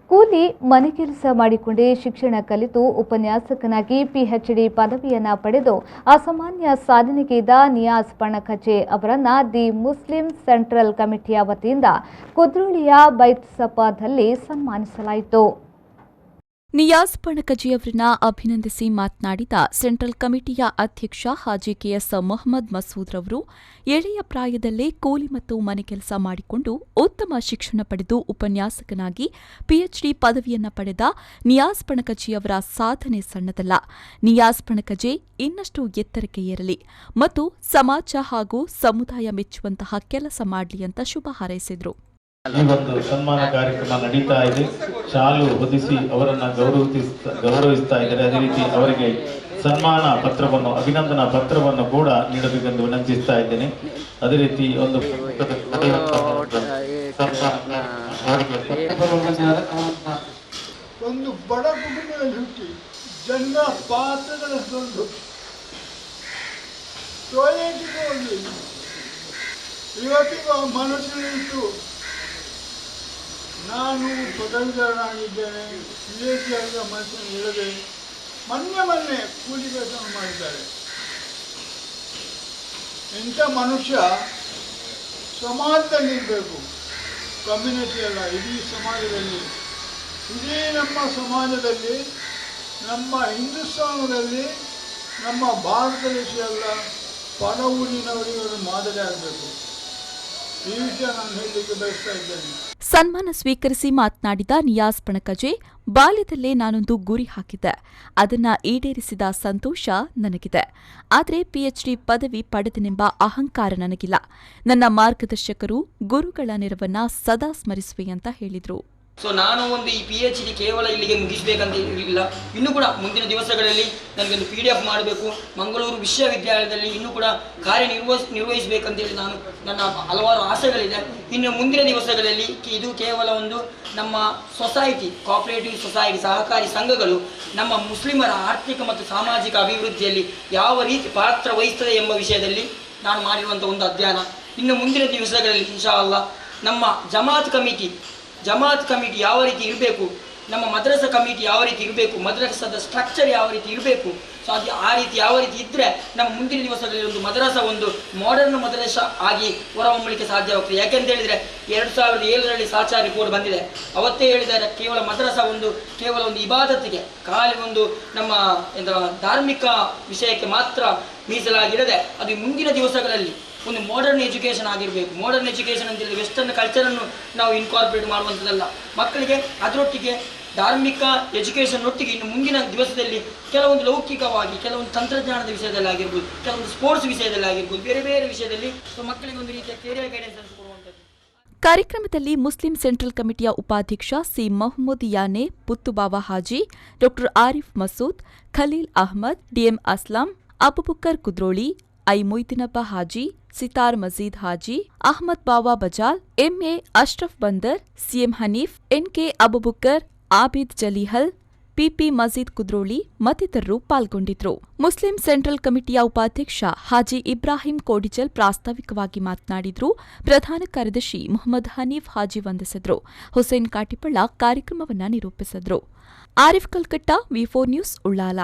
ಕೂಲಿ ಮನೆ ಕೆಲಸ ಮಾಡಿಕೊಂಡೇ ಶಿಕ್ಷಣ ಕಲಿತು ಉಪನ್ಯಾಸಕನಾಗಿ ಪಿಎಚ್ಡಿ ಪದವಿಯನ್ನ ಪಡೆದು ಅಸಾಮಾನ್ಯ ಸಾಧನೆಗೈದ ನಿಯಾಜ್ ಪಣಕಜೆ ಅವರನ್ನ ದಿ ಮುಸ್ಲಿಂ ಸೆಂಟ್ರಲ್ ಕಮಿಟಿಯ ವತಿಯಿಂದ ಕುದ್ರೋಳಿಯ ಬೈತ್ಸಪಾದಲ್ಲಿ ಸನ್ಮಾನಿಸಲಾಯಿತು. ನಿಯಾಜ್ ಪಣಕಜಿಯವರನ್ನ ಅಭಿನಂದಿಸಿ ಮಾತನಾಡಿದ ಸೆಂಟ್ರಲ್ ಕಮಿಟಿಯ ಅಧ್ಯಕ್ಷ ಹಾಜಿ ಕೆಎಸ್ ಮೊಹಮ್ಮದ್ ಮಸೂದ್ ರವರು ಎಳೆಯ ಪ್ರಾಯದಲ್ಲೇ ಕೂಲಿ ಮತ್ತು ಮನೆ ಕೆಲಸ ಮಾಡಿಕೊಂಡು ಉತ್ತಮ ಶಿಕ್ಷಣ ಪಡೆದು ಉಪನ್ಯಾಸಕನಾಗಿ ಪಿಎಚ್ಡಿ ಪದವಿಯನ್ನ ಪಡೆದ ನಿಯಾಜ್ ಪಣಕಜಿಯವರ ಸಾಧನೆ ಸಣ್ಣದಲ್ಲ. ನಿಯಾಜ್ ಪಣಕಜೆ ಇನ್ನಷ್ಟು ಎತ್ತರಕ್ಕೆ ಏರಲಿ ಮತ್ತು ಸಮಾಜ ಹಾಗೂ ಸಮುದಾಯ ಮೆಚ್ಚುವಂತಹ ಕೆಲಸ ಮಾಡಲಿ ಅಂತ ಶುಭ ಹಾರೈಸಿದರು. ಈ ಒಂದು ಸನ್ಮಾನ ಕಾರ್ಯಕ್ರಮ ನಡೀತಾ ಇದೆ. ಶಾಲು ಹೊದಿಸಿ ಅವರನ್ನ ಗೌರವಿಸ್ತಾ ಇದ್ದಾರೆ. ಅದೇ ರೀತಿ ಅವರಿಗೆ ಸನ್ಮಾನ ಪತ್ರವನ್ನು, ಅಭಿನಂದನಾ ಪತ್ರವನ್ನು ಕೂಡ ನೀಡಬೇಕೆಂದು ವಿನಂತಿಸ್ತಾ ಇದ್ದೇನೆ. ಅದೇ ರೀತಿ ಒಂದು ಬಡ ಕುಟುಂಬದಲ್ಲಿ ಹುಟ್ಟಿ ಜನ ಪಾತ್ರಗಳಷ್ಟೊಂದು ಟಾಯ್ಲೆಟ್ಗೆ ಹೋಗಿ ಇವತ್ತಿಗೂ ಮನಸ್ಸಿನಿಟ್ಟು ನಾನು ಪದವೀಧರನಾಗಿದ್ದೇನೆ, PhD ಮನಸ್ಸನ್ನು ಇಲ್ಲದೆ ಮೊನ್ನೆ ಕೂಲಿ ಕೆಲಸ ಮಾಡಿದ್ದಾರೆ. ಇಂಥ ಮನುಷ್ಯ ಸಮಾಜದಲ್ಲಿರಬೇಕು, ಕಮ್ಯುನಿಟಿ ಅಲ್ಲ, ಇಡೀ ಸಮಾಜದಲ್ಲಿ, ಇಡೀ ನಮ್ಮ ಸಮಾಜದಲ್ಲಿ, ನಮ್ಮ ಹಿಂದೂಸ್ತಾನದಲ್ಲಿ, ನಮ್ಮ ಭಾರತ ದೇಶ ಅಲ್ಲ, ಪರ ಊರಿನವರಿಗೆ ಮಾದರಿ ಆಗಬೇಕು. ಈ ವಿಷಯ ನಾನು ಹೇಳಲಿಕ್ಕೆ ಬಯಸ್ತಾ ಇದ್ದೇನೆ. ಸನ್ಮಾನ ಸ್ವೀಕರಿಸಿ ಮಾತನಾಡಿದ ನಿಯಾಜ್ ಪಣಕಜೆ, ಬಾಲ್ಯದಲ್ಲೇ ನಾನೊಂದು ಗುರಿ ಹಾಕಿದ್ದೆ, ಅದನ್ನ ಈಡೇರಿಸಿದ ಸಂತೋಷ ನನಗಿದೆ. ಆದರೆ ಪಿಎಚ್ಡಿ ಪದವಿ ಪಡೆದನೆಂಬ ಅಹಂಕಾರ ನನಗಿಲ್ಲ. ನನ್ನ ಮಾರ್ಗದರ್ಶಕರು, ಗುರುಗಳ ನೆರವನ್ನ ಸದಾ ಸ್ಮರಿಸುವೆ ಅಂತ ಹೇಳಿದರು. ನಾನು ಒಂದು ಈ PhD ಕೇವಲ ಇಲ್ಲಿಗೆ ಮುಗಿಸಬೇಕಂತ ಇರಲಿಲ್ಲ. ಇನ್ನೂ ಕೂಡ ಮುಂದಿನ ದಿವಸಗಳಲ್ಲಿ ನನಗೊಂದು PDF ಮಾಡಬೇಕು, ಮಂಗಳೂರು ವಿಶ್ವವಿದ್ಯಾಲಯದಲ್ಲಿ ಇನ್ನೂ ಕೂಡ ನಿರ್ವಹಿಸಬೇಕಂತೇಳಿ ನಾನು ನನ್ನ ಹಲವಾರು ಆಸೆಗಳಿದೆ. ಇನ್ನು ಮುಂದಿನ ದಿವಸಗಳಲ್ಲಿ ಇದು ಕೇವಲ ಒಂದು ನಮ್ಮ ಸೊಸೈಟಿ, ಕೋಆಪರೇಟಿವ್ ಸೊಸೈಟಿ, ಸಹಕಾರಿ ಸಂಘಗಳು ನಮ್ಮ ಮುಸ್ಲಿಮರ ಆರ್ಥಿಕ ಮತ್ತು ಸಾಮಾಜಿಕ ಅಭಿವೃದ್ಧಿಯಲ್ಲಿ ಯಾವ ರೀತಿ ಪಾತ್ರ ವಹಿಸ್ತದೆ ಎಂಬ ವಿಷಯದಲ್ಲಿ ನಾನು ಮಾಡಿರುವಂಥ ಒಂದು ಅಧ್ಯಯನ. ಇನ್ನು ಮುಂದಿನ ದಿವಸಗಳಲ್ಲಿ ಇನ್ಶಾ ಅಲ್ಲಾಹ್ ನಮ್ಮ ಜಮಾತ್ ಕಮಿಟಿ ಯಾವ ರೀತಿ ಇರಬೇಕು, ನಮ್ಮ ಮದ್ರಸಾ ಕಮಿಟಿ ಯಾವ ರೀತಿ ಇರಬೇಕು, ಮದ್ರಸಾದ ಸ್ಟ್ರಕ್ಚರ್ ಯಾವ ರೀತಿ ಇರಬೇಕು, ಸೊ ಅದು ಆ ರೀತಿ ಯಾವ ರೀತಿ ಇದ್ದರೆ ನಮ್ಮ ಮುಂದಿನ ದಿವಸಗಳಲ್ಲಿ ಒಂದು ಮದ್ರಸಾ ಒಂದು ಮಾಡರ್ನ್ ಮದ್ರಸಾ ಆಗಿ ಹೊರಹೊಮ್ಮಲಿಕ್ಕೆ ಸಾಧ್ಯವಾಗ್ತದೆ. ಯಾಕೆಂತ ಹೇಳಿದರೆ 2007ರಲ್ಲಿ ಸಾಚಾ ರಿಪೋರ್ಟ್ ಬಂದಿದೆ. ಅವತ್ತೇ ಹೇಳಿದ್ದಾರೆ, ಕೇವಲ ಒಂದು ಇಬಾದತ್ತಿಗೆ, ಖಾಲಿ ಒಂದು ನಮ್ಮ ಧಾರ್ಮಿಕ ವಿಷಯಕ್ಕೆ ಮಾತ್ರ ಮೀಸಲಾಗಿರದೆ ಅದು ಮುಂದಿನ ದಿವಸಗಳಲ್ಲಿ ಒಂದು ಮಾಡರ್ನ್ ಎಜುಕೇಷನ್ ಆಗಿರಬೇಕು. ಮಾಡರ್ನ್ ಎಜುಕೇಷನ್ ಅಂತ ಹೇಳಿದ್ರೆ ವೆಸ್ಟರ್ನ್ ಕಲ್ಚರನ್ನು ನಾವು ಇನ್ಕಾರ್ಪೊರೇಟ್ ಮಾಡುವಂಥದ್ದಲ್ಲ. ಮಕ್ಕಳಿಗೆ ಅದರೊಟ್ಟಿಗೆ ಧಾರ್ಮಿಕ ಎಜುಕೇಷನ್ ಒಟ್ಟಿಗೆ ಇನ್ನು ಮುಂದಿನ ದಿವಸದಲ್ಲಿ ಕೆಲವೊಂದು ಲೌಕಿಕವಾಗಿ, ಕೆಲವೊಂದು ತಂತ್ರಜ್ಞಾನದ ವಿಷಯದಲ್ಲಿ ಆಗಿರ್ಬೋದು, ಕೆಲವೊಂದು ಸ್ಪೋರ್ಟ್ಸ್ ವಿಷಯದಲ್ಲಿ ಆಗಿರ್ಬೋದು, ಬೇರೆ ಬೇರೆ ವಿಷಯದಲ್ಲಿ ಮಕ್ಕಳಿಗೆ ಒಂದು ರೀತಿಯ ಕೆರಿಯರ್ ಗೈಡೆನ್ಸ್ ಅನ್ನು ಕೊಡುವಂಥದ್ದು. ಕಾರ್ಯಕ್ರಮದಲ್ಲಿ ಮುಸ್ಲಿಂ ಸೆಂಟ್ರಲ್ ಕಮಿಟಿಯ ಉಪಾಧ್ಯಕ್ಷ ಸಿ ಮೊಹಮ್ಮದ್ ಯಾನೆ Puttubava Haji, Dr Arif Masood, Khalil Ahmed, DM Aslam, Abubakar Kudroli, I Moideenabba Haji, Sittar Majeed Haji, Ahmed Bava Bajal, MA Ashraf Bandar, CM Haneef, NK Abubakar, Abid Jalihal, PP Majeed Kudroli ಮತ್ತಿತರರು ಪಾಲ್ಗೊಂಡಿದ್ರು. ಮುಸ್ಲಿಂ ಸೆಂಟ್ರಲ್ ಕಮಿಟಿಯ ಉಪಾಧ್ಯಕ್ಷ ಹಾಜಿ ಇಬ್ರಾಹಿಂ ಕೋಡಿಜಲ್ ಪ್ರಾಸ್ತಾವಿಕವಾಗಿ ಮಾತನಾಡಿದ್ರು. ಪ್ರಧಾನ ಕಾರ್ಯದರ್ಶಿ ಮೊಹಮ್ಮದ್ ಹನೀಫ್ ಹಾಜಿ ವಂದಿಸಿದ್ರು. ಹುಸೇನ್ ಕಾಟಿಪಳ್ಳ ಕಾರ್ಯಕ್ರಮವನ್ನು ನಿರೂಪಿಸಿದ್ರು. ಆರಿಫ್ ಕಲ್ಕಟ್ಟ, ವಿ4 ನ್ಯೂಸ್, ಉಳ್ಳಾಲ.